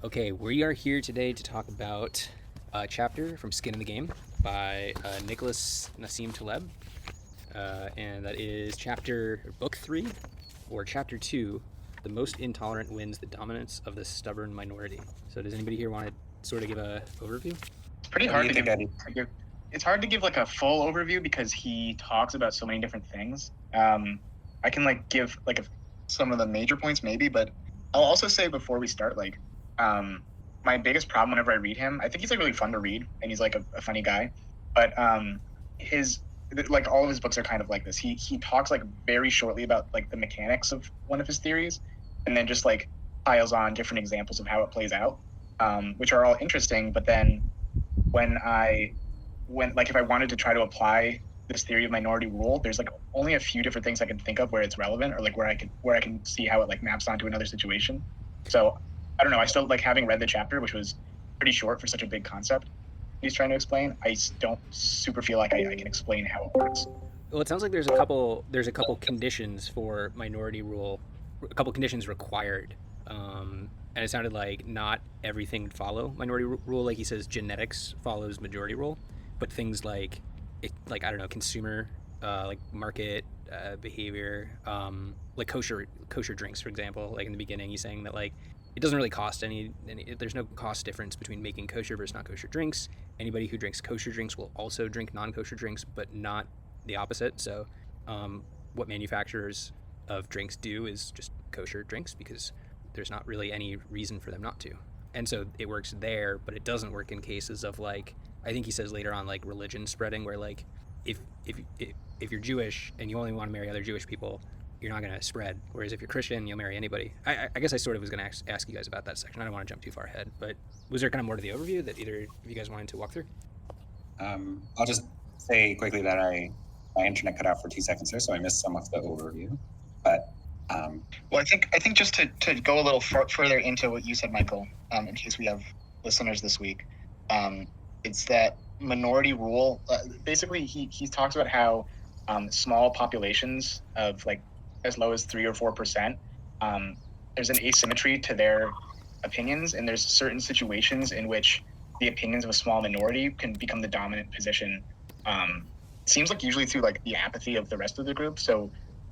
Okay, we are here today to talk about a chapter from Skin in the Game by Nicholas Nassim Taleb, and that is book 3, or chapter 2, "The Most Intolerant Wins the Dominance of the Stubborn Minority." So, does anybody here want to sort of give a overview? It's pretty What do hard you to think, give, Eddie? It's hard to give like a full overview because he talks about so many different things. I can like give like some of the major points maybe, but I'll also say before we start, my biggest problem whenever I read him, I think he's like really fun to read and he's like a funny guy, but his like all of his books are kind of like this. He talks like very shortly about like the mechanics of one of his theories, and then just like piles on different examples of how it plays out, which are all interesting. But then when like if I wanted to try to apply this theory of minority rule, there's like only a few different things I can think of where it's relevant, or like where I can see how it like maps onto another situation. So I don't know. I still like, having read the chapter, which was pretty short for such a big concept he's trying to explain. I don't super feel like I can explain how it works. Well, it sounds like there's a couple conditions for minority rule, a couple conditions required, and it sounded like not everything would follow minority rule. Like he says, genetics follows majority rule, but things like, I don't know, consumer, like market behavior, like kosher drinks, for example. Like in the beginning, he's saying that like it doesn't really cost any. There's no cost difference between making kosher versus not kosher drinks. Anybody who drinks kosher drinks will also drink non-kosher drinks, but not the opposite. So, what manufacturers of drinks do is just kosher drinks because there's not really any reason for them not to. And so it works there, but it doesn't work in cases of like, I think he says later on, like religion spreading, where like if if you're Jewish and you only want to marry other Jewish people, you're not going to spread. Whereas if you're Christian, you'll marry anybody. I guess I sort of was going to ask you guys about that section. I don't want to jump too far ahead, but was there kind of more to the overview that either of you guys wanted to walk through? I'll just say quickly that my internet cut out for 2 seconds there, so I missed some of the overview. But Well, I think just to go a little further into what you said, Michael, in case we have listeners this week, it's that minority rule. Basically, he talks about how small populations of like as low as 3 or 4%, there's an asymmetry to their opinions, and there's certain situations in which the opinions of a small minority can become the dominant position. It seems like usually through like the apathy of the rest of the group. So,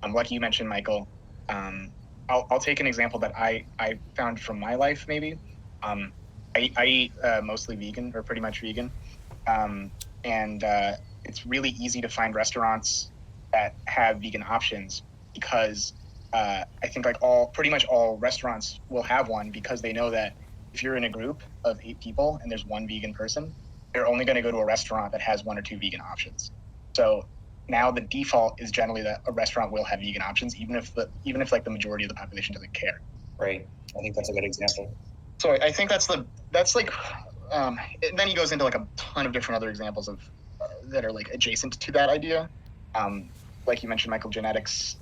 like you mentioned, Michael, I'll take an example that I found from my life. Maybe I eat mostly vegan, or pretty much vegan, and it's really easy to find restaurants that have vegan options because I think like pretty much all restaurants will have one, because they know that if you're in a group of 8 people and there's one vegan person, they're only going to go to a restaurant that has 1 or 2 vegan options. So now the default is generally that a restaurant will have vegan options, even if like the majority of the population doesn't care. right, I think that's a good example. So I think that's like, and then he goes into like a ton of different other examples of that are like adjacent to that idea. Like you mentioned, Michael, genetics,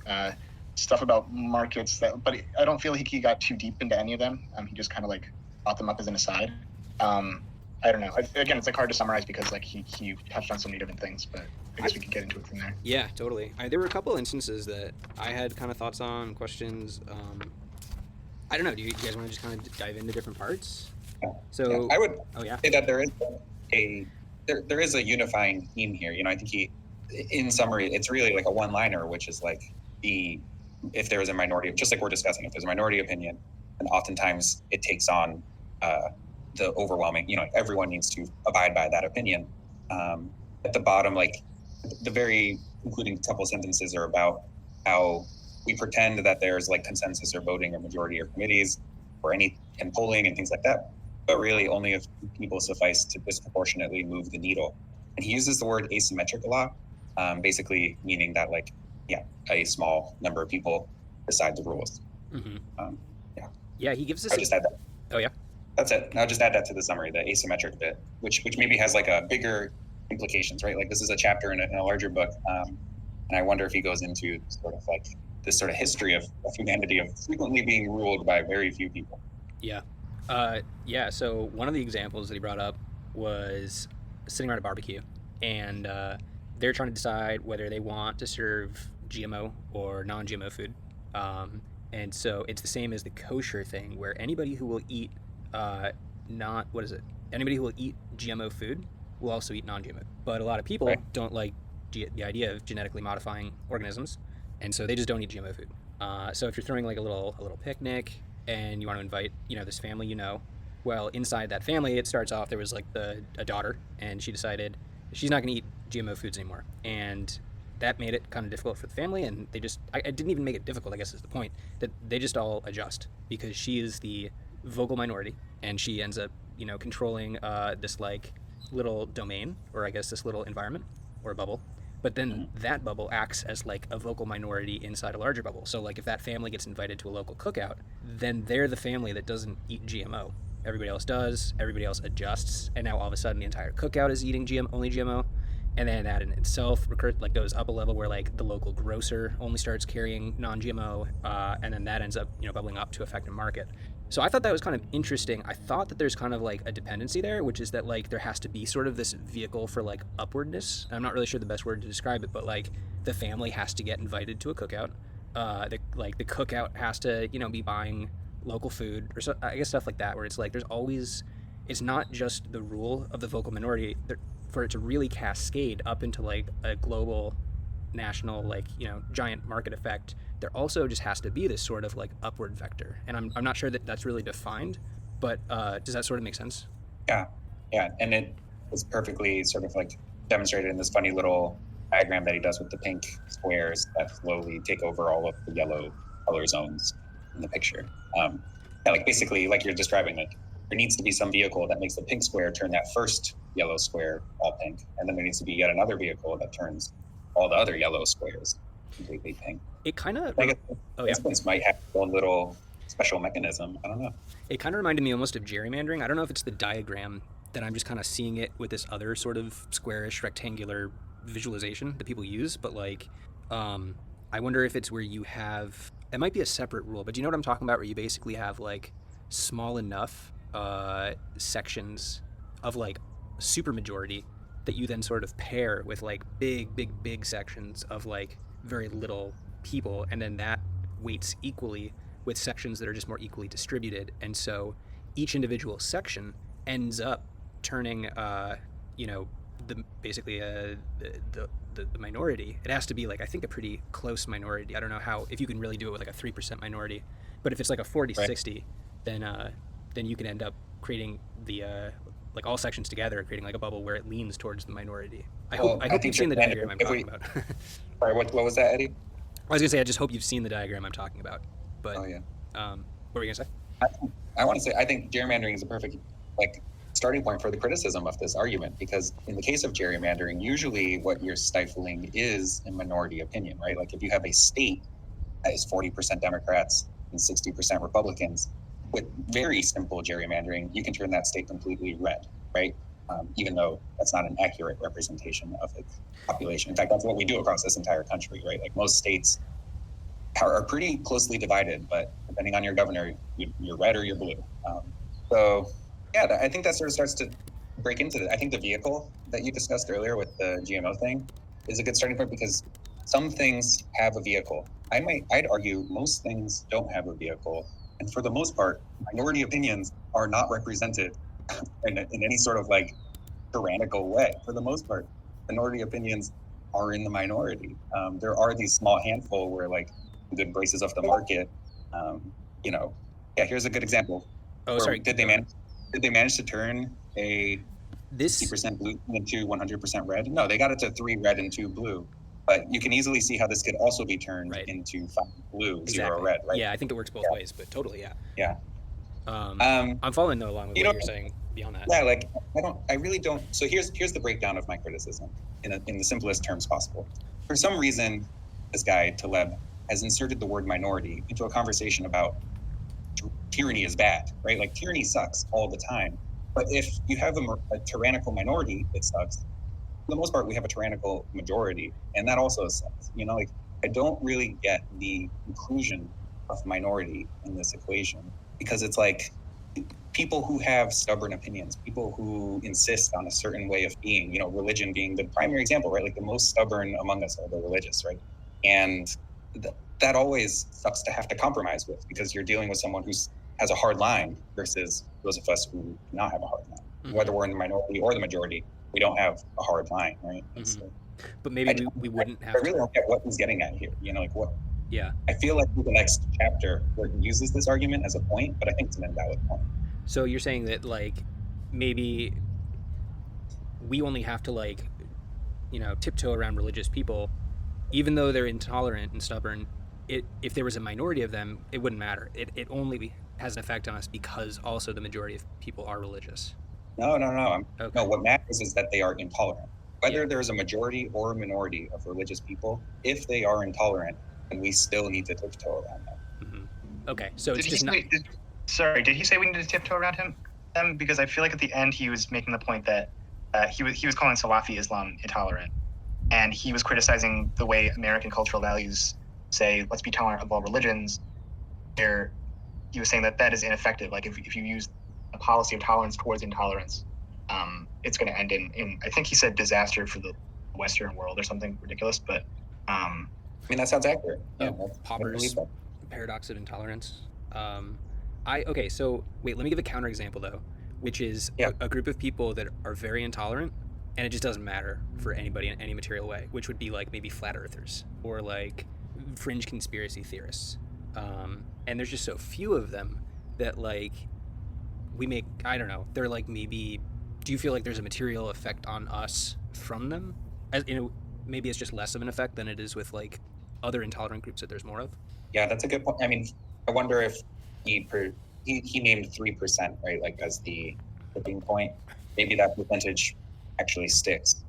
stuff about markets, but I don't feel like he got too deep into any of them. He just kind of like brought them up as an aside. I don't know. Again, it's like hard to summarize because like he touched on so many different things, but I guess we could get into it from there. Yeah, totally. There were a couple instances that I had kind of thoughts on, questions. I don't know. Do you guys want to just kind of dive into different parts? So, I would oh yeah, say that there is a unifying theme here. I think in summary, it's really like a one-liner, which is like if there is a minority, just like we're discussing, if there's a minority opinion, and oftentimes it takes on the overwhelming, everyone needs to abide by that opinion. At the bottom, like the very concluding couple sentences are about how we pretend that there's like consensus or voting or majority or committees or any and polling and things like that, but really only if people suffice to disproportionately move the needle. And he uses the word asymmetric a lot, basically meaning that like, a small number of people decide the rules. mm-hmm. Yeah. Yeah, he gives us. I'll just add that. Oh yeah. That's it. I'll just add that to the summary, the asymmetric bit, which maybe has like a bigger implications, right? Like this is a chapter in a larger book, and I wonder if he goes into sort of like this sort of history of humanity of frequently being ruled by very few people. Yeah. Yeah. So one of the examples that he brought up was sitting around a barbecue, and they're trying to decide whether they want to serve GMO or non-GMO food. And so it's the same as the kosher thing, where anybody who will eat not what is it? Anybody who will eat GMO food will also eat non-GMO. But a lot of Right. people don't like the idea of genetically modifying organisms, and so they just don't eat GMO food. So if you're throwing like a little picnic and you want to invite this family, well, inside that family it starts off there was like a daughter, and she decided she's not going to eat GMO foods anymore, and that made it kind of difficult for the family, and they just I didn't even make it difficult, I guess is the point, that they just all adjust because she is the vocal minority, and she ends up controlling this like little domain, or I guess this little environment or bubble. But then that bubble acts as like a vocal minority inside a larger bubble. So like if that family gets invited to a local cookout, then they're the family that doesn't eat GMO. Everybody else does. Everybody else adjusts, and now all of a sudden the entire cookout is eating only GMO. And then that in itself like goes up a level where like the local grocer only starts carrying non-GMO, and then that ends up bubbling up to affect a market. So I thought that was kind of interesting. I thought that there's kind of like a dependency there, which is that like there has to be sort of this vehicle for like upwardness. I'm not really sure the best word to describe it, but like the family has to get invited to a cookout. The cookout has to be buying local food, or so, I guess stuff like that, where it's like there's always, it's not just the rule of the vocal minority for it to really cascade up into like a global, national, like giant market effect. There also just has to be this sort of like upward vector, and I'm not sure that that's really defined, but does that sort of make sense? Yeah, and it was perfectly sort of like demonstrated in this funny little diagram that he does with the pink squares that slowly take over all of the yellow color zones in the picture. Like basically, like you're describing, like there needs to be some vehicle that makes the pink square turn that first yellow square all pink, and then there needs to be yet another vehicle that turns all the other yellow squares completely pink. It kind of, I guess this might have a little special mechanism. I don't know. It kind of reminded me almost of gerrymandering. I don't know if it's the diagram that I'm just kind of seeing it with this other sort of squarish rectangular visualization that people use, but like, I wonder if it's where you have, it might be a separate rule, but do you know what I'm talking about, where you basically have like small enough sections of like supermajority that you then sort of pair with like big sections of like very little people, and then that weights equally with sections that are just more equally distributed, and so each individual section ends up turning the basically the minority. It has to be like, I think, a pretty close minority. I don't know how, if you can really do it with like a 3% minority, but if it's like a 40-60, then you can end up creating the like all sections together, creating like a bubble where it leans towards the minority. I hope you've seen the diagram I'm talking about. Sorry, what was that, Eddie? I was gonna say, I just hope you've seen the diagram I'm talking about. But oh yeah. What were you gonna say? I want to say, I think gerrymandering is a perfect like starting point for the criticism of this argument, because in the case of gerrymandering, usually what you're stifling is a minority opinion, right? Like if you have a state that is 40% Democrats and 60% Republicans, with very simple gerrymandering, you can turn that state completely red, right? Even though that's not an accurate representation of its population. In fact, that's what we do across this entire country, right? Like most states are pretty closely divided, but depending on your governor, you're red or you're blue. So yeah, I think that sort of starts to break into it. I think the vehicle that you discussed earlier with the GMO thing is a good starting point, because some things have a vehicle. I'd argue most things don't have a vehicle. And for the most part, minority opinions are not represented in any sort of like tyrannical way. For the most part, minority opinions are in the minority. There are these small handful where like the braces of the market, here's a good example. Oh, sorry. Did they manage to turn a 60% blue into 100% red? No, they got it to 3 red and 2 blue. But you can easily see how this could also be turned into 5 blue, exactly. 0 red, right? Yeah, I think it works both ways, but totally, yeah. Yeah. I'm following though along with what you're saying beyond that. Yeah, like I really don't. So here's the breakdown of my criticism in the simplest terms possible. For some reason, this guy Taleb has inserted the word minority into a conversation about tyranny is bad, right? Like tyranny sucks all the time. But if you have a tyrannical minority, it sucks. For the most part, we have a tyrannical majority, and that also sucks. Like I don't really get the inclusion of minority in this equation, because it's like people who have stubborn opinions, people who insist on a certain way of being, religion being the primary example, right? Like the most stubborn among us are the religious, right? And that always sucks to have to compromise with, because you're dealing with someone who has a hard line versus those of us who do not have a hard line. Whether we're in the minority or the majority, we don't have a hard line, right? But maybe we wouldn't have I really don't get what he's getting at here. Like what? Yeah. I feel like the next chapter where he uses this argument as a point, but I think it's an invalid point. So you're saying that maybe we only have to tiptoe around religious people, even though they're intolerant and stubborn. If there was a minority of them, it wouldn't matter. It only has an effect on us because also the majority of people are religious. No. Okay. No, what matters is that they are intolerant. Whether there's a majority or a minority of religious people, if they are intolerant, then we still need to tiptoe around them. Okay, so it's just not. Did he say we need to tiptoe around them? Because I feel like at the end he was making the point that he was calling Salafi Islam intolerant, and he was criticizing the way American cultural values say let's be tolerant of all religions. He was saying that is ineffective. Like if you use a policy of tolerance towards intolerance, it's going to end in I think he said disaster for the Western world or something ridiculous. But I mean that sounds accurate. Popper's paradox of intolerance. Okay, so wait, let me give a counterexample though, which is a group of people that are very intolerant, and it just doesn't matter for anybody in any material way, which would be like maybe flat earthers or like fringe conspiracy theorists. And there's just so few of them that we make, I don't know, they're maybe, do you feel like there's a material effect on us from them? As maybe it's just less of an effect than it is with other intolerant groups that there's more of? Yeah, that's a good point. I mean, I wonder if he named 3%, right? As the tipping point. Maybe that percentage actually sticks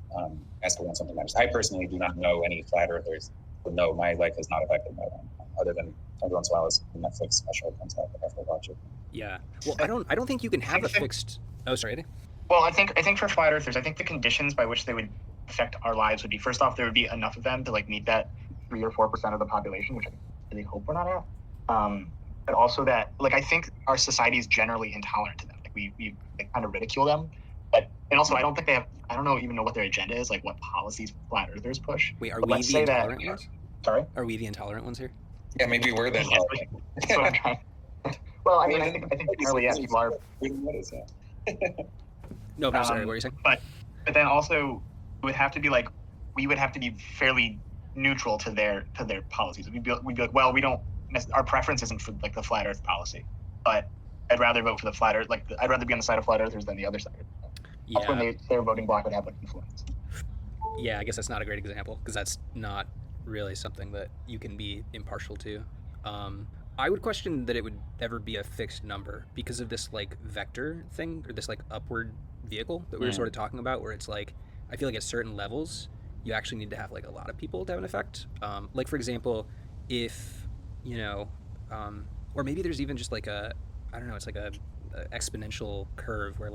as to when something matters. I personally do not know any flat earthers who know my life is not affected by them, other than every once in a while as the Netflix special comes out, I have to watch it. Yeah. Well, I don't think you can have a fixed. Oh, sorry, Eddie. Well, I think for flat earthers, I think the conditions by which they would affect our lives would be, first off, there would be enough of them to meet that 3 or 4% of the population, which I really hope we're not at. But also that I think our society is generally intolerant to them. We kind of ridicule them. And also I don't think I don't even know what their agenda is, what policies flat earthers push. Wait, are we the intolerant ones? Sorry? Are we the intolerant ones here? Yeah, maybe we're the intolerant. That's what I'm trying. Well, I mean, I think generally, yes, people are. What is that? No, I'm sorry. What were you saying? But then also, it would have to be we would have to be fairly neutral to their policies. We'd be like, well, we don't. Our preference isn't for the flat Earth policy, but I'd rather vote for the flat Earth. I'd rather be on the side of flat Earthers than the other side. Yeah. That's when their voting bloc would have influence. Yeah, I guess that's not a great example because that's not really something that you can be impartial to. I would question that it would ever be a fixed number because of this vector thing or this upward vehicle that we were sort of talking about, where it's I feel at certain levels you actually need to have a lot of people to have an effect. For example, if or maybe there's even just I don't know, it's a exponential curve where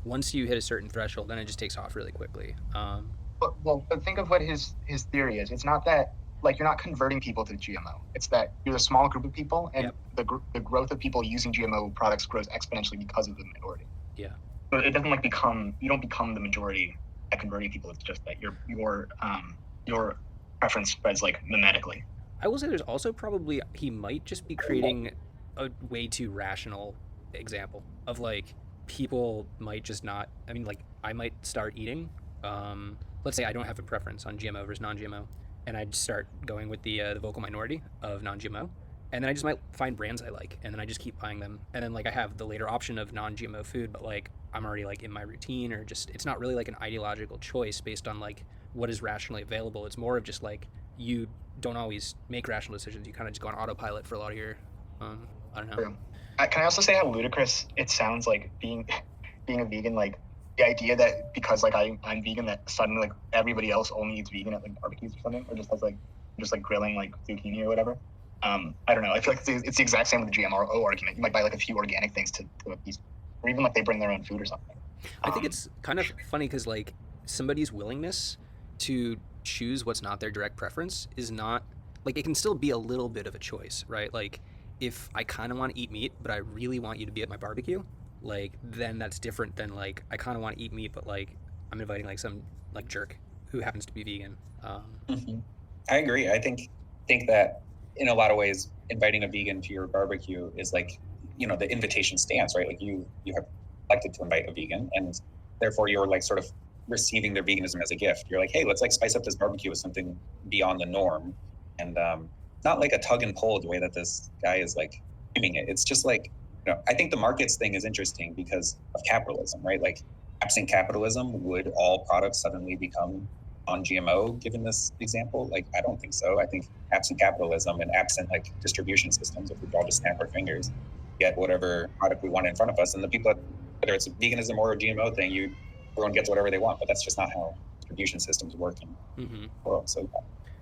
once you hit a certain threshold, then it just takes off really quickly. But think of what his theory is. It's not that you're not converting people to GMO. It's that you're a small group of people, and the growth of people using GMO products grows exponentially because of the minority. Yeah. So it doesn't you don't become the majority at converting people. It's just that your preference spreads mimetically. I will say there's also probably he might just be creating a way too rational example of people might just not. I mean, I might start eating. Let's say I don't have a preference on GMO versus non-GMO, and I'd start going with the vocal minority of non-GMO, and then I just might find brands I like, and then I just keep buying them, and then I have the later option of non-GMO food, but I'm already in my routine, or just it's not really an ideological choice based on what is rationally available. It's more of just you don't always make rational decisions. You kind of just go on autopilot for a lot of your I don't know. True. Can I also say how ludicrous it sounds being a vegan, the idea that because I'm vegan that suddenly everybody else only eats vegan at barbecues or something, or just has grilling zucchini or whatever. I don't know. I feel it's the exact same with the GMO argument. You might buy a few organic things to appease, or even they bring their own food or something. I think it's kind of funny because somebody's willingness to choose what's not their direct preference is not it can still be a little bit of a choice, right? If I kind of want to eat meat, but I really want you to be at my barbecue, then that's different than I kind of want to eat meat, but I'm inviting some jerk who happens to be vegan. I agree. I think that in a lot of ways, inviting a vegan to your barbecue is the invitation stands, right? Like you have elected to invite a vegan, and therefore you're like sort of receiving their veganism as a gift. You're like, hey, let's like spice up this barbecue with something beyond the norm, and not like a tug and pull the way that this guy is like doing it. It's just like, I think the markets thing is interesting because of capitalism, right? Like, absent capitalism, would all products suddenly become on GMO given this example? Like, I don't think so. I think absent capitalism and absent like distribution systems, if we could all just snap our fingers, get whatever product we want in front of us, and the people, whether it's a veganism or a GMO thing, everyone gets whatever they want, but that's just not how distribution systems work in the world. So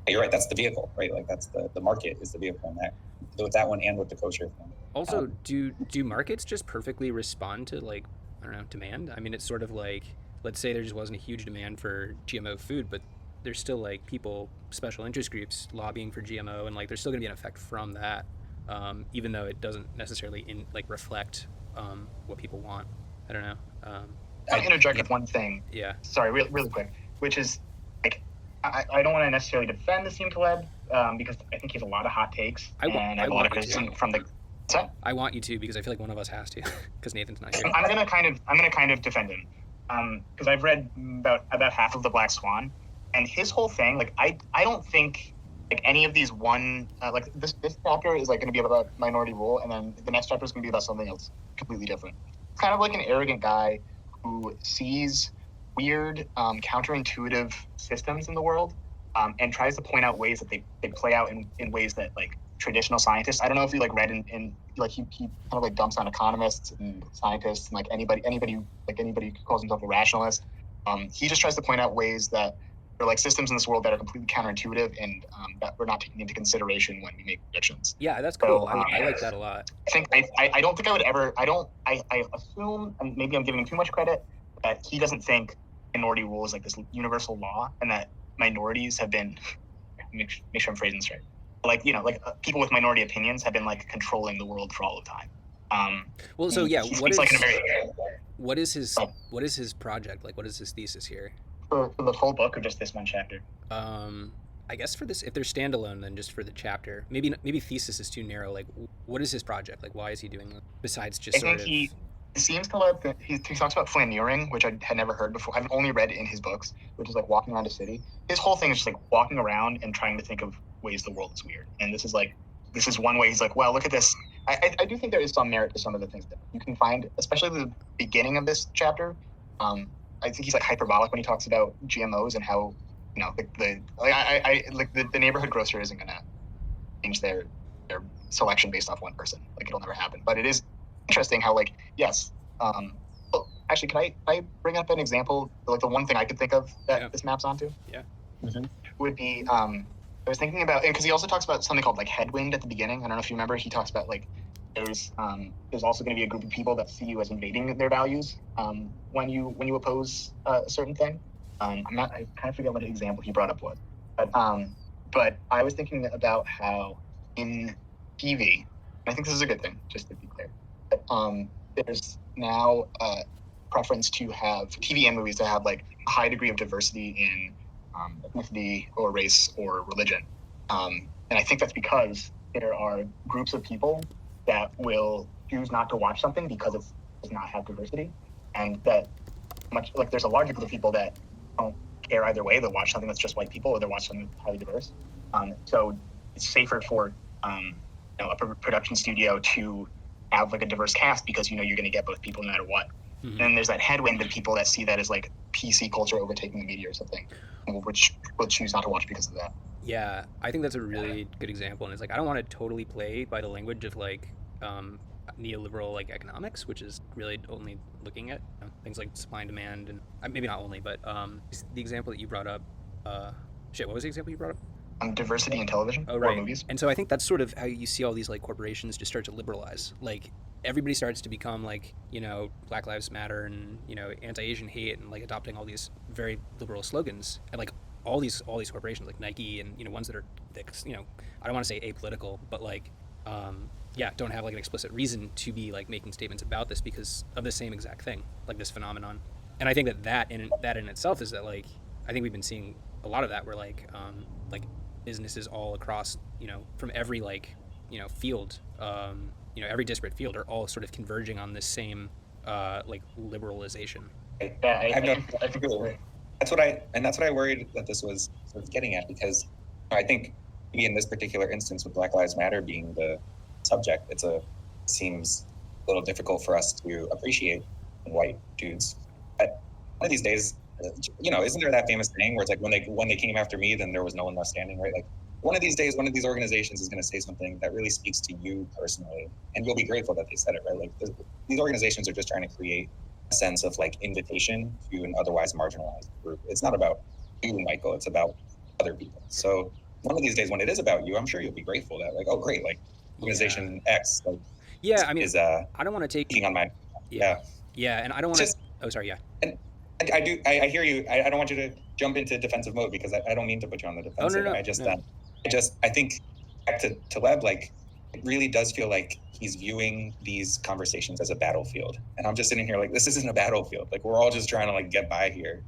you're right, that's the vehicle, right? Like that's the market is the vehicle in that, with that one and with the kosher thing. Also, do markets just perfectly respond to like, I don't know, demand? I mean, it's sort of like, let's say there just wasn't a huge demand for GMO food, but there's still like people, special interest groups lobbying for GMO, and like there's still gonna be an effect from that, even though it doesn't necessarily reflect what people want. I don't know. I'll interject with one thing. Yeah. Sorry, really quick, which is like, I don't want to necessarily defend Nassim Taleb because I think he has a lot of hot takes and I have a lot of criticism from the. I want you to, because I feel like one of us has to, because Nathan's not here. I'm gonna kind of defend him because I've read about half of the Black Swan, and his whole thing, like I don't think like any of these like this chapter is like going to be about minority rule, and then the next chapter is going to be about something else completely different. It's kind of like an arrogant guy who sees weird, counterintuitive systems in the world, and tries to point out ways that they play out in ways that like traditional scientists. I don't know if you like read in like he kind of like dumps on economists and scientists and like anybody who calls himself a rationalist. He just tries to point out ways that there are like systems in this world that are completely counterintuitive and that we're not taking into consideration when we make predictions. Yeah, that's cool. So, I like that a lot. I don't think I would ever. I assume, and maybe I'm giving him too much credit, that he doesn't think minority rule is like this universal law, and that minorities have been make sure I'm phrasing this right. Like people with minority opinions have been like controlling the world for all of time. Well, so yeah, what is his project? Like, what is his thesis here? For the whole book, or just this one chapter? I guess for this, if they're standalone, then just for the chapter. Maybe thesis is too narrow. Like, what is his project? Like, why is he doing it? Besides just it seems to let he talks about flaneering, which I had never heard before. I've only read it in his books, which is like walking around a city. His whole thing is just like walking around and trying to think of ways the world is weird. And this is one way he's like, well, look at this. I do think there is some merit to some of the things that you can find, especially the beginning of this chapter. I think he's like hyperbolic when he talks about GMOs and how the neighborhood grocer isn't gonna change their selection based off one person. Like it'll never happen. But it is interesting how like yes. Actually, can I bring up an example? Like the one thing I could think of that this maps onto. Yeah. Mm-hmm. Would be I was thinking about, because he also talks about something called like headwind at the beginning. I don't know if you remember. He talks about like there's also going to be a group of people that see you as invading their values when you oppose a certain thing. I kind of forget what example he brought up was, but I was thinking about how in TV, and I think this is a good thing, just to be clear, but there's now a preference to have TV and movies to have like a high degree of diversity in ethnicity or race or religion. And I think that's because there are groups of people that will choose not to watch something because it does not have diversity. And that there's a larger group of people that don't care either way. They'll watch something that's just white people, or they'll watch something that's highly diverse. So it's safer for a production studio to have like a diverse cast because you're going to get both people no matter what. Mm-hmm. And then there's that headwind of people that see that as like PC culture overtaking the media or something, which will choose not to watch because of that. Yeah, I think that's a really good example, and it's like I don't want to totally play by the language of like neoliberal like economics, which is really only looking at things like supply and demand, and maybe not only, but the example that you brought up. What was the example you brought up? Diversity in television or movies. And so I think that's sort of how you see all these like corporations just start to liberalize. Like everybody starts to become like Black Lives Matter and anti-Asian hate and like adopting all these very liberal slogans, and like all these corporations like Nike and ones that are I don't want to say apolitical, but like don't have like an explicit reason to be like making statements about this because of the same exact thing, like this phenomenon. And I think that in itself is that like I think we've been seeing a lot of that where like businesses all across from every like field every disparate field are all sort of converging on this same like liberalization. Yeah, I think that's what I worried that this was sort of getting at, because I think maybe in this particular instance with Black Lives Matter being the subject, it seems a little difficult for us to appreciate white dudes. But one of these days, isn't there that famous saying where it's like, when they came after me, then there was no one left standing, right? Like, one of these days, one of these organizations is going to say something that really speaks to you personally, and you'll be grateful that they said it, right? Like, these organizations are just trying to create a sense of like invitation to an otherwise marginalized group. It's not about you, Michael. It's about other people. So one of these days, when it is about you, I'm sure you'll be grateful that, like, oh, great, like organization X, like, yeah, I mean, is I don't want to take on my yeah, and I don't want to. Oh, sorry, yeah. And I hear you. I don't want you to jump into defensive mode, because I don't mean to put you on the defensive. No. I think back to Taleb, like, it really does feel like he's viewing these conversations as a battlefield, and I'm just sitting here like, this isn't a battlefield. Like, we're all just trying to like get by here,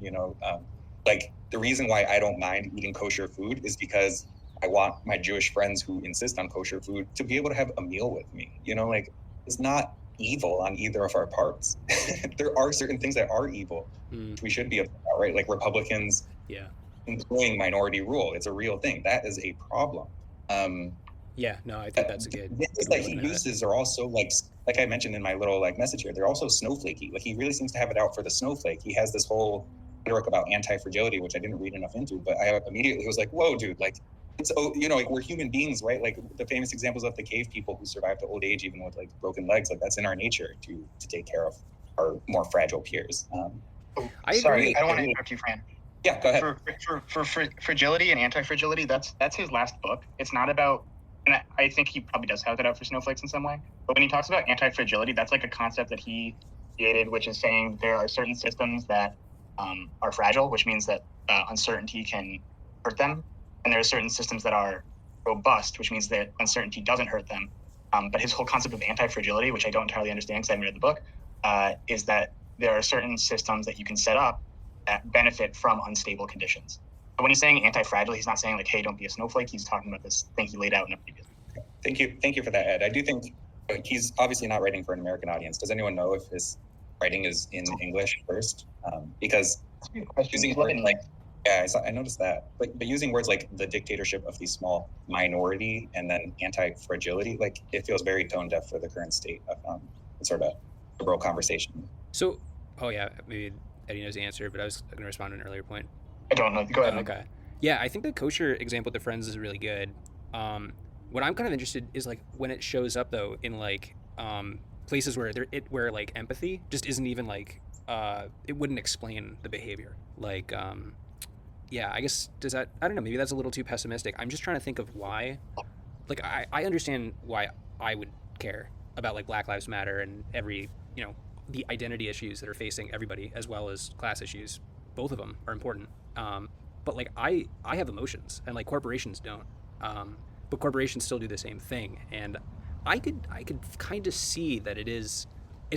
like, the reason why I don't mind eating kosher food is because I want my Jewish friends who insist on kosher food to be able to have a meal with me. Like, it's not evil on either of our parts. There are certain things that are evil, which we should be about, right? Like Republicans employing minority rule. It's a real thing. That is a problem. Yeah, no, I think that's a good. Things that he uses are also like I mentioned in my little like message here, they're also snowflakey. Like, he really seems to have it out for the snowflake. He has this whole rhetoric about anti-fragility, which I didn't read enough into, but I immediately was like, whoa, dude, like, it's, like, we're human beings, right? Like, the famous examples of the cave people who survived to old age, even with like broken legs, like, that's in our nature to take care of our more fragile peers. Sorry, I don't want to interrupt you, Fran. Yeah, go ahead. For fragility and anti-fragility, that's his last book. It's not about, and I think he probably does have that out for snowflakes in some way, but when he talks about anti-fragility, that's like a concept that he created, which is saying there are certain systems that are fragile, which means that uncertainty can hurt them, and there are certain systems that are robust, which means that uncertainty doesn't hurt them. But his whole concept of anti-fragility, which I don't entirely understand because I haven't read the book, is that there are certain systems that you can set up that benefit from unstable conditions. But when he's saying anti-fragile, he's not saying like, hey, don't be a snowflake. He's talking about this thing he laid out in a previous. Thank you for that, Ed. I do think he's obviously not writing for an American audience. Does anyone know if his writing is in English first? Because using words like, I noticed that, but using words like the dictatorship of the small minority and then anti-fragility, like, it feels very tone deaf for the current state of sort of liberal conversation. So, maybe Eddie knows the answer, but I was going to respond to an earlier point. I don't know. Go ahead. Okay. Yeah, I think the kosher example with the friends is really good. What I'm kind of interested is like when it shows up though in like places where like empathy just isn't even like it wouldn't explain the behavior. Like I guess I don't know, maybe that's a little too pessimistic. I'm just trying to think of why. Like I understand why I would care about like Black Lives Matter and every the identity issues that are facing everybody, as well as class issues. Both of them are important. But like I have emotions, and like corporations don't. But corporations still do the same thing, and I could kind of see that it's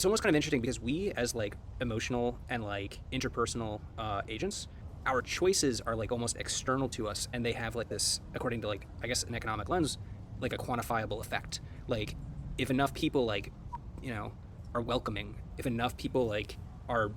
almost kind of interesting because we as like emotional and like interpersonal agents, our choices are like almost external to us, and they have like this, according to like I guess an economic lens, like a quantifiable effect. Like if enough people like are welcoming, if enough people like are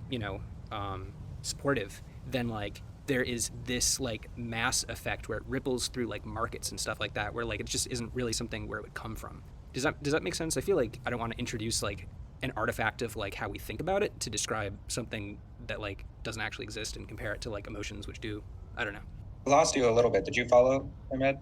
supportive, then like there is this like mass effect where it ripples through like markets and stuff like that, where like it just isn't really something where it would come from. Does that make sense? I feel like I don't want to introduce like an artifact of like how we think about it to describe something that like doesn't actually exist and compare it to like emotions which do. I don't know. I lost you a little bit. Did you follow, Ahmed?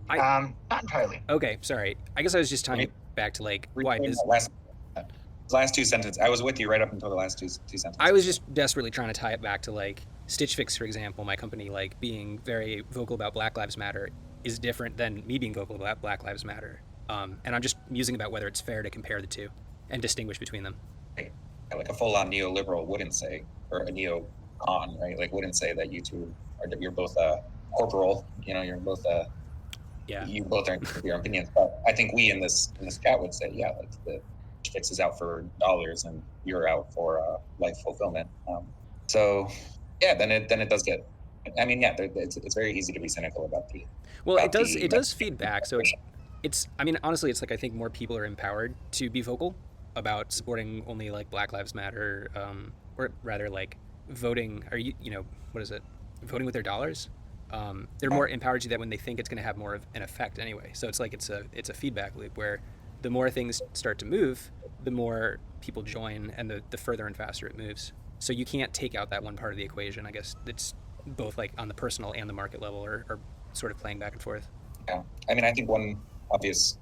Not entirely. Okay, sorry. I guess I was just tying it back to like why this last two sentences. I was with you right up until the last two sentences. I was just desperately trying to tie it back to like Stitch Fix, for example, my company, like being very vocal about Black Lives Matter is different than me being vocal about Black Lives Matter. And I'm just musing about whether it's fair to compare the two and distinguish between them. Like a full-on neoliberal wouldn't say, or a neo-con, right? Like wouldn't say that you're both corporal. You're both you both are your opinions. But I think we in this chat would say, yeah, like the Fix is out for dollars and you're out for life fulfillment. So yeah, then it does get. I mean, yeah, it's very easy to be cynical about the. Well, it does feed back. So it's, I mean, honestly, it's like I think more people are empowered to be vocal about supporting only like Black Lives Matter, or rather like voting, or you know, what is it, voting with their dollars. They're more empowered to do that when they think it's going to have more of an effect anyway. So it's like it's a feedback loop where the more things start to move, the more people join, and the further and faster it moves. So you can't take out that one part of the equation. I guess it's both like on the personal and the market level, or sort of playing back and forth. Yeah. I mean, I think one obvious,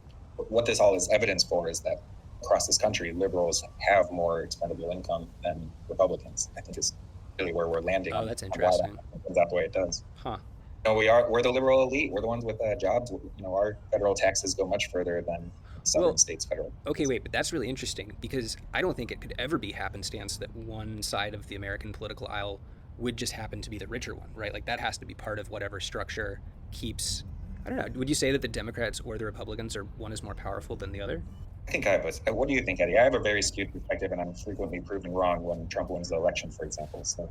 what this all is evidence for is that across this country, liberals have more expendable income than Republicans. I think is really where we're landing. Oh, that's interesting. On why that comes out the way it does. Huh. You know, we're the liberal elite. We're the ones with jobs. You know, our federal taxes go much further than southern states' federal. Okay, wait, but that's really interesting because I don't think it could ever be happenstance that one side of the American political aisle would just happen to be the richer one, right? Like that has to be part of whatever structure keeps. I don't know. Would you say that the Democrats or the Republicans are one is more powerful than the other? I think I have a. What do you think, Eddie? I have a very skewed perspective, and I'm frequently proven wrong when Trump wins the election, for example. So,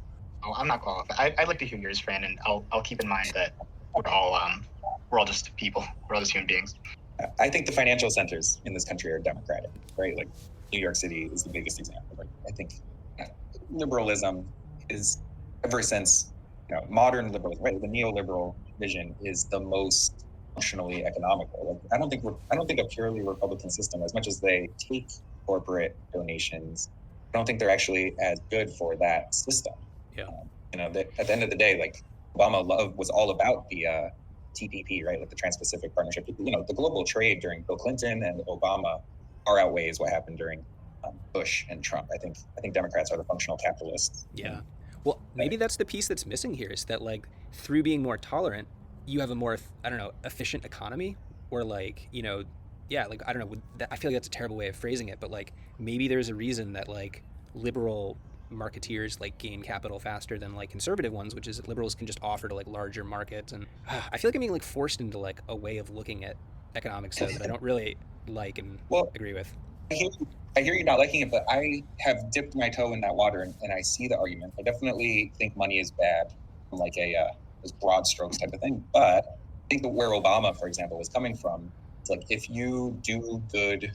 I'm not qualified. I'd like to hear yours, Fran, and I'll keep in mind that we're all just people. We're all just human beings. I think the financial centers in this country are Democratic, right? Like New York City is the biggest example. Like I think liberalism is ever since modern liberalism, right? The neoliberal vision is the most functionally economical. Like I don't think a purely Republican system, as much as they take corporate donations, I don't think they're actually as good for that system. Yeah. At the end of the day, like Obama was all about the TPP, right? Like the Trans-Pacific Partnership. The global trade during Bill Clinton and Obama far outweighs what happened during Bush and Trump. I think Democrats are the functional capitalists. Yeah. Well, maybe that's the piece that's missing here is that like through being more tolerant, you have a more, I don't know, efficient economy, or like, like, I don't know, I feel like that's a terrible way of phrasing it, but like maybe there's a reason that like liberal marketeers like gain capital faster than like conservative ones, which is that liberals can just offer to like larger markets. And I feel like I'm being like forced into like a way of looking at economics that I don't really like and agree with. I hear you not liking it, but I have dipped my toe in that water and I see the argument. I definitely think money is bad, like a this broad strokes type of thing. But I think that where Obama, for example, was coming from, it's like if you do good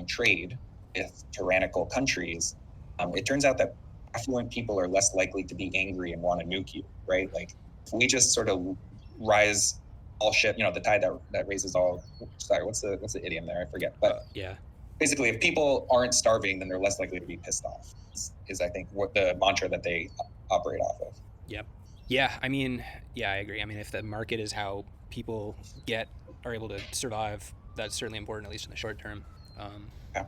trade with tyrannical countries, it turns out that affluent people are less likely to be angry and want to nuke you, right? Like if we just sort of rise all ship, the tide that raises all. Sorry, what's the idiom there? I forget. But yeah. Basically, if people aren't starving, then they're less likely to be pissed off. Is I think what the mantra that they operate off of. Yep. Yeah. I mean, yeah, I agree. I mean, if the market is how people are able to survive, that's certainly important, at least in the short term. Yeah.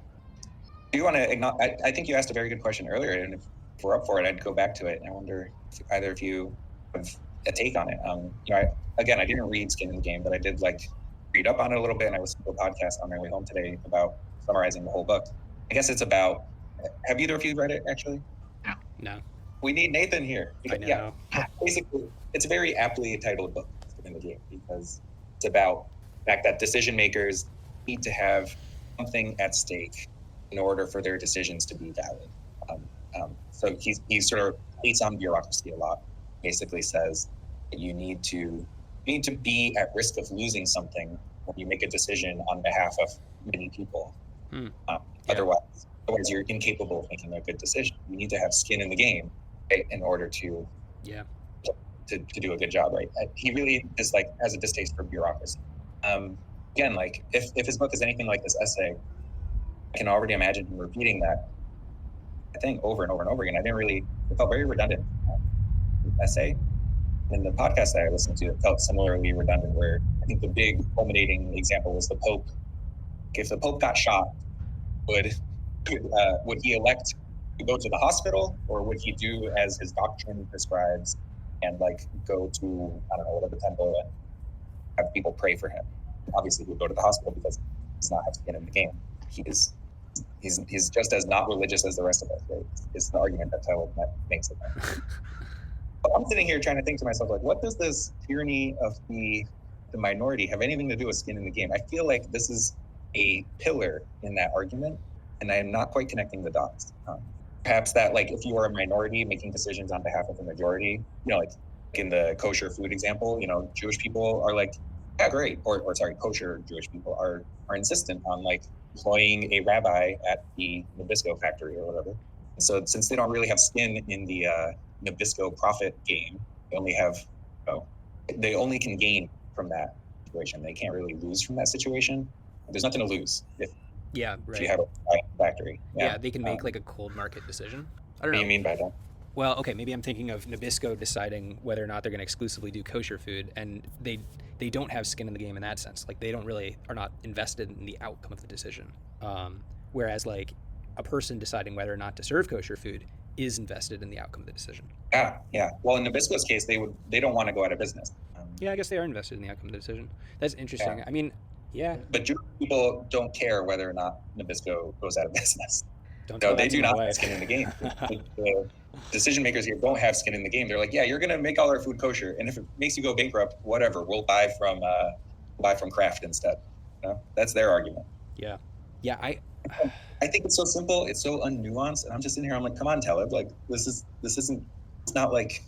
Do you want to? I think you asked a very good question earlier, and if we're up for it, I'd go back to it. And I wonder if either of you have a take on it. I didn't read Skin in the Game, but I did read up on it a little bit, and I listened to a podcast on my way home today about summarizing the whole book. I guess it's about. Have either of you read it actually? No. We need Nathan here. I know. Yeah. Basically, it's a very aptly titled book, Skin in the Game, because it's about the fact that decision makers need to have something at stake in order for their decisions to be valid. So he sort of hates on bureaucracy a lot. Basically says that you need to be at risk of losing something when you make a decision on behalf of many people. Otherwise, you're incapable of making a good decision. You need to have skin in the game, right, in order to do a good job, right? He really has a distaste for bureaucracy. Again, if his book is anything like this essay, I can already imagine him repeating that thing over and over and over again. It felt very redundant. Essay. In the podcast that I listened to, it felt similarly redundant, where I think the big culminating example was the Pope. If the Pope got shot, would he elect to go to the hospital, or would he do as his doctrine prescribes and go to, I don't know, whatever temple and have people pray for him? Obviously, he would go to the hospital because he does not have skin in the game. He's just as not religious as the rest of us, right? It's the argument that Taleb makes it. But I'm sitting here trying to think to myself, what does this tyranny of the minority have anything to do with skin in the game? I feel like this is a pillar in that argument, and I am not quite connecting the dots. Perhaps that, if you are a minority making decisions on behalf of the majority, in the kosher food example, Jewish people are yeah, great. Or sorry, kosher Jewish people are insistent on like employing a rabbi at the Nabisco factory or whatever. And so since they don't really have skin in the Nabisco profit game, they only have, they only can gain from that situation. They can't really lose from that situation. There's nothing to lose if Yeah, if you right. have a factory. Yeah, they can make like a cold market decision. I don't What do know. you mean by that? Well, okay, maybe I'm thinking of Nabisco deciding whether or not they're going to exclusively do kosher food, and they don't have skin in the game in that sense. Like they don't really are not invested in the outcome of the decision. Whereas like a person deciding whether or not to serve kosher food is invested in the outcome of the decision. Yeah. Well, in Nabisco's case, they don't want to go out of business. Yeah, I guess they are invested in the outcome of the decision. That's interesting. Yeah. I mean, yeah. But Jewish people don't care whether or not Nabisco goes out of business. Don't No, tell they that to do my not have wife. skin in the game. The decision makers here don't have skin in the game. They're like, yeah, you're gonna make all our food kosher, and if it makes you go bankrupt, whatever, we'll buy from Kraft instead. That's their argument. Yeah. I think it's so simple, it's so unnuanced, and I'm just in here. I'm like, come on, Taleb, like this isn't. It's not like,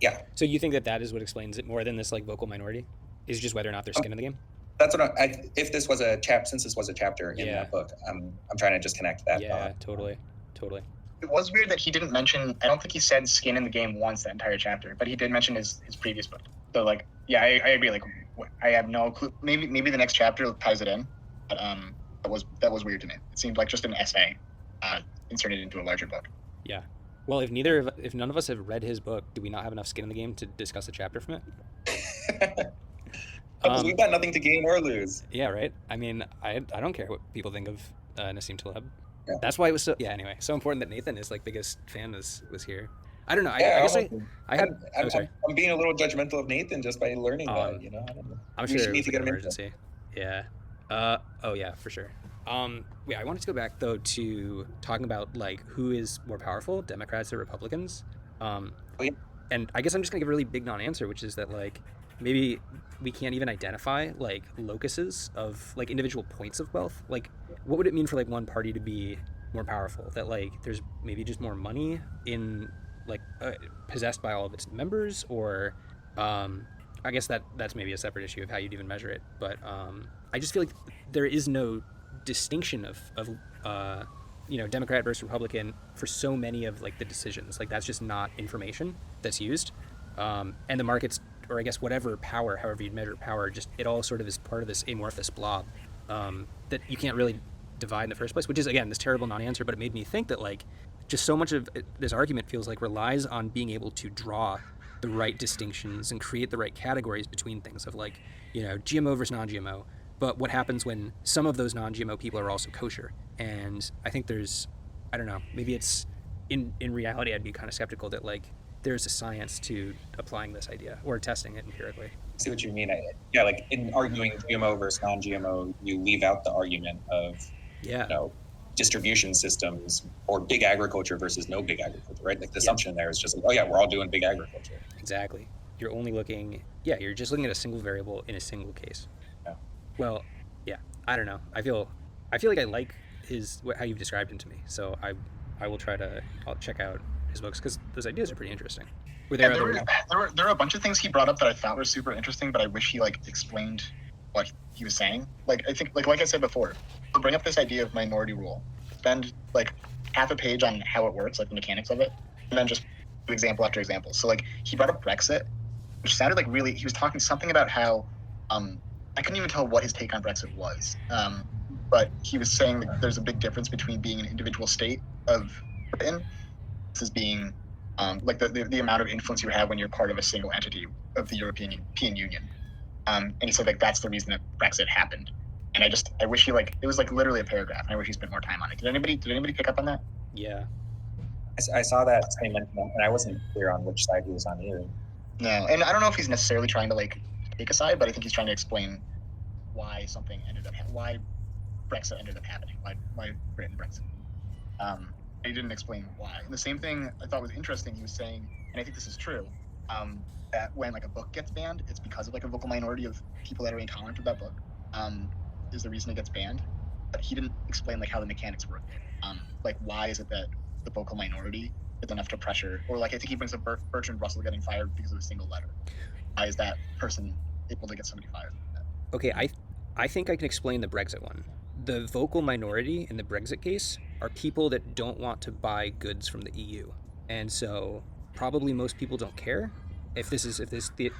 yeah. So you think that is what explains it more than this like vocal minority, is just whether or not there's skin in the game? That's what if this was a since this was a chapter in that book, I'm trying to just connect that. Yeah, totally. It was weird that he didn't mention. I don't think he said skin in the game once that entire chapter, but he did mention his previous book. So like, yeah, I agree. Like, I have no clue. Maybe the next chapter ties it in, but that was weird to me. It seemed like just an essay inserted into a larger book. Yeah. Well, if none of us have read his book, do we not have enough skin in the game to discuss a chapter from it? Because we've got nothing to gain or lose. Yeah, right. I mean, I don't care what people think of Nassim Taleb. Yeah. That's why it was so important that Nathan, his like biggest fan, was here. I don't know. I'm being a little judgmental of Nathan just by learning that. I don't know. I'm sure it was like an emergency. Yeah. Oh yeah, for sure. Yeah, I wanted to go back though to talking about like who is more powerful, Democrats or Republicans. And I guess I'm just gonna give a really big non-answer, which is that like maybe we can't even identify like locuses of like individual points of wealth. Like, what would it mean for like one party to be more powerful? That like there's maybe just more money in like possessed by all of its members, or I guess that's maybe a separate issue of how you'd even measure it. But I just feel like there is no distinction of Democrat versus Republican for so many of like the decisions. Like that's just not information that's used, and the markets, or I guess whatever power, however you'd measure power, just it all sort of is part of this amorphous blob that you can't really divide in the first place, which is again this terrible non-answer. But it made me think that like just so much of this argument feels like relies on being able to draw the right distinctions and create the right categories between things of like GMO versus non-GMO. But what happens when some of those non-GMO people are also kosher? And I think I don't know, maybe it's in reality I'd be kind of skeptical that like there's a science to applying this idea or testing it empirically. I see what you mean. Yeah, like in arguing GMO versus non-GMO, you leave out the argument of distribution systems or big agriculture versus no big agriculture, right? Like the assumption there is just like, oh yeah, we're all doing big agriculture. Exactly. You're only looking, you're just looking at a single variable in a single case. Yeah. Well, yeah, I don't know. I feel like I like how you've described him to me. So I'll check out his books because those ideas are pretty interesting. There were a bunch of things he brought up that I thought were super interesting, but I wish he like explained what he was saying. Like I think like I said before, he'll bring up this idea of minority rule, spend like half a page on how it works, like the mechanics of it, and then just example after example. So like he brought up Brexit, which sounded like really he was talking something about how I couldn't even tell what his take on Brexit was. But he was saying that there's a big difference between being an individual state of Britain versus being like the amount of influence you have when you're part of a single entity of the European Union. And he said like that's the reason that Brexit happened. And I wish he like it was like literally a paragraph, and I wish he spent more time on it. Did anybody pick up on that? Yeah. I saw that same mention, and I wasn't clear on which side he was on either. No, and I don't know if he's necessarily trying to like take a side, but I think he's trying to explain why why Brexit ended up happening, why Britain Brexit. He didn't explain why. And the same thing I thought was interesting. He was saying, and I think this is true, that when like a book gets banned, it's because of like a vocal minority of people that are intolerant of that book. Is the reason it gets banned. But he didn't explain like how the mechanics work. Like why is it that the vocal minority is enough to pressure, or like I think he brings up Bertrand Russell getting fired because of a single letter. Why is that person able to get somebody fired? Okay, I think I can explain the Brexit one. The vocal minority in the Brexit case are people that don't want to buy goods from the EU, and so probably most people don't care if this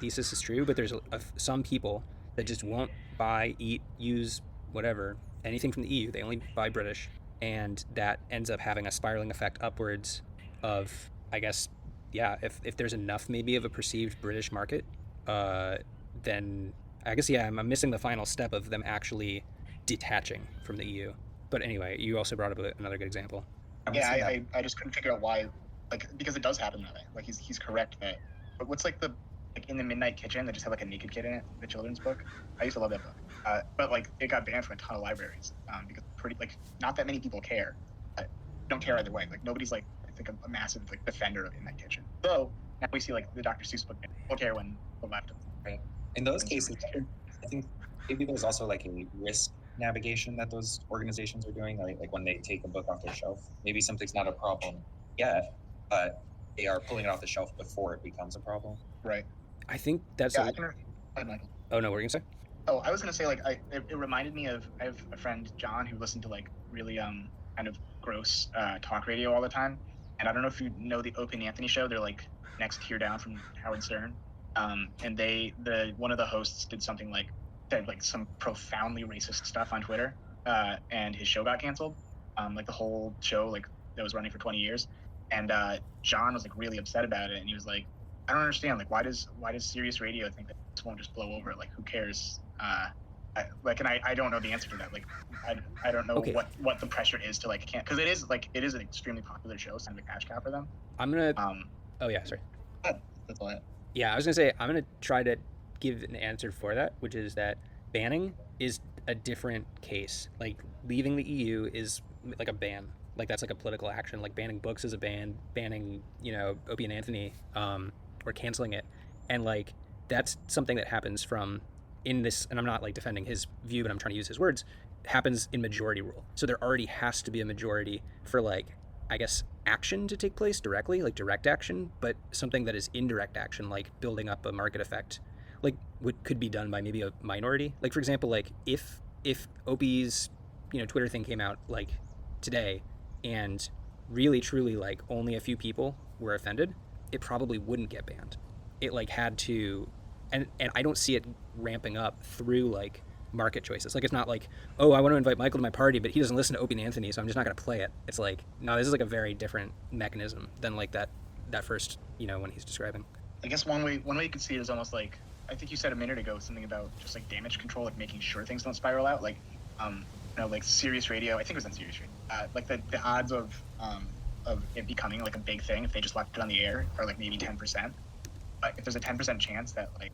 thesis is true. But there's some people that just won't buy, eat, use, whatever anything from the EU. They only buy British, and that ends up having a spiraling effect upwards of, I guess, yeah, if there's enough maybe of a perceived British market, uh, then I guess, yeah, I'm missing the final step of them actually detaching from the EU. But anyway, you also brought up another good example. I'm Yeah, missing that. I just couldn't figure out why, like, because it does happen that way. Like, he's correct that. But what's like the like in the Midnight Kitchen that just had like a naked kid in it, the children's book. I used to love that book. But like it got banned from a ton of libraries because pretty like not that many people care. Don't care either way. Like nobody's like I think a massive like defender of Midnight Kitchen. So now we see like the Dr. Seuss book. People care when the left. Right. In those cases, I think maybe there's also like a risk navigation that those organizations are doing, like when they take a book off their shelf. Maybe something's not a problem yet, but they are pulling it off the shelf before it becomes a problem. Right. I think that's. Yeah, I can. Michael. Oh no, what were you gonna say? Oh, I was gonna say like it reminded me of I have a friend John who listened to like really kind of gross talk radio all the time, and I don't know if you know the Opie and Anthony show. They're like next tier down from Howard Stern, and one of the hosts did something like said like some profoundly racist stuff on Twitter, and his show got canceled, like the whole show like that was running for 20 years, and John was like really upset about it, and he was like, I don't understand. Like, why does Sirius Radio think that this won't just blow over? Like, who cares? I don't know the answer to that. Like, I don't know Okay. what the pressure is to like can't because it is an extremely popular show, it's kind of a cash cow for them. I'm gonna. Oh yeah, sorry. That's all. Yeah, I was gonna say I'm gonna try to give an answer for that, which is that banning is a different case. Like leaving the EU is like a ban. Like that's like a political action. Like banning books is a ban. Banning, Opie and Anthony, or canceling it, and like that's something that happens from in this. And I'm not like defending his view, but I'm trying to use his words. Happens in majority rule. So there already has to be a majority for like I guess action to take place directly, like direct action, but something that is indirect action, like building up a market effect, like what could be done by maybe a minority. Like for example, like if Opie's Twitter thing came out like today, and really truly like only a few people were offended, it probably wouldn't get banned. It like had to, and I don't see it ramping up through like market choices. Like it's not like, oh, I want to invite Michael to my party, but he doesn't listen to Opie and Anthony, so I'm just not going to play it. It's like, no, this is like a very different mechanism than like that first, when he's describing. I guess one way you could see it is almost like I think you said a minute ago something about just like damage control, like making sure things don't spiral out. Like like Sirius Radio. I think it was on Sirius Radio. Like the odds of it becoming like a big thing if they just left it on the air are like maybe 10%. But if there's a 10% chance that like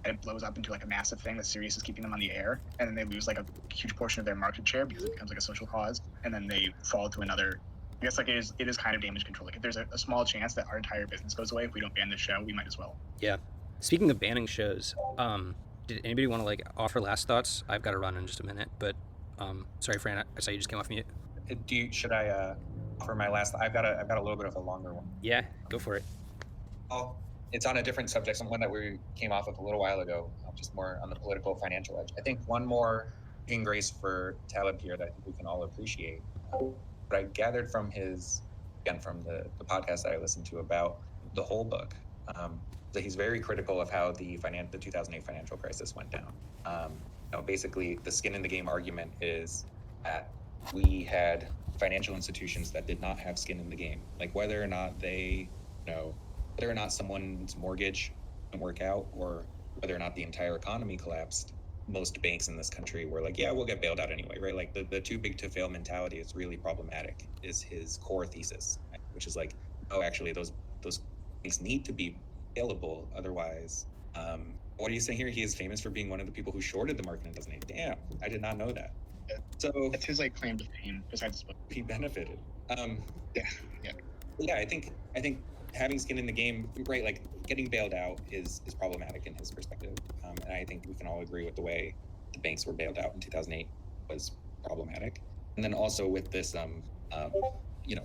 it blows up into like a massive thing that Sirius is keeping them on the air, and then they lose like a huge portion of their market share because it becomes like a social cause, and then they fall to another. I guess like it is kind of damage control. Like if there's a small chance that our entire business goes away if we don't ban this show, we might as well. Yeah. Speaking of banning shows, did anybody want to like offer last thoughts? I've got to run in just a minute, but sorry, Fran, I saw you just came off mute. Should I offer my last? I've got a little bit of a longer one. Yeah, go for it. Oh, it's on a different subject, one that we came off of a little while ago, just more on the political financial edge. I think one more grace for Taleb here that I think we can all appreciate. What I gathered from from the podcast that I listened to about the whole book, that he's very critical of how the 2008 financial crisis went down. Basically, the skin in the game argument is that we had financial institutions that did not have skin in the game, like whether or not they, whether or not someone's mortgage didn't work out or whether or not the entire economy collapsed, most banks in this country were like, yeah, we'll get bailed out anyway, right? Like the too big to fail mentality is really problematic, is his core thesis, right? Which is like, oh, actually those banks need to be bailable. Otherwise, what are you saying here? He is famous for being one of the people who shorted the market in 2008. Damn, I did not know that. So that's his like claim to fame besides his book. He benefited. Yeah, I think having skin in the game, right? Like getting bailed out is problematic in his perspective, and I think we can all agree with the way the banks were bailed out in 2008 was problematic. And then also with this,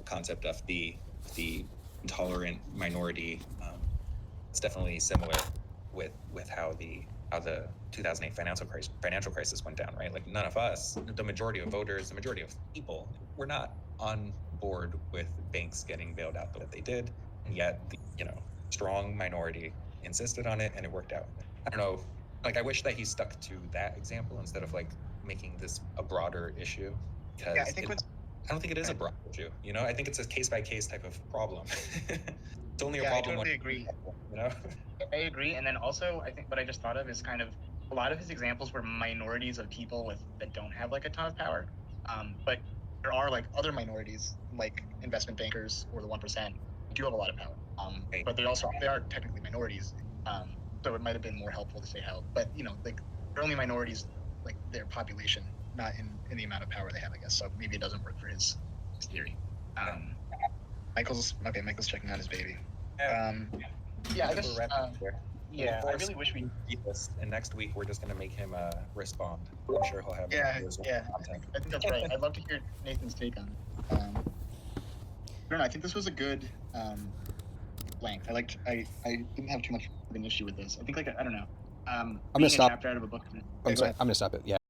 concept of the intolerant minority, it's definitely similar with how the how the 2008 financial crisis went down, right? Like none of us, the majority of voters, the majority of people, were not on board with banks getting bailed out the way they did, and yet the strong minority insisted on it, and it worked out. I don't know. Like I wish that he stuck to that example instead of like making this a broader issue, because Yeah, I think what's I don't think it is a broad issue. I think it's a case by case type of problem. It's only a Yeah, I problem. totally agree. I agree. And then also, I think what I just thought of is kind of a lot of his examples were minorities of people that don't have like a ton of power. But there are like other minorities, like investment bankers or the 1%, who do have a lot of power. Right. But they are technically minorities. So it might have been more helpful to say how. But like they're only minorities, like their population, not in the amount of power they have, I guess. So maybe it doesn't work for his theory. Michael's checking on his baby. Yeah, I guess. Yeah, I really wish we. And next week we're just gonna make him respond. I'm sure he'll have. Yeah. I think that's right. I'd love to hear Nathan's take on it. I don't know. I think this was a good length. I didn't have too much of an issue with this. I think I don't know. gonna stop. A chapter out of a book. I'm sorry. I'm gonna stop it. Yeah.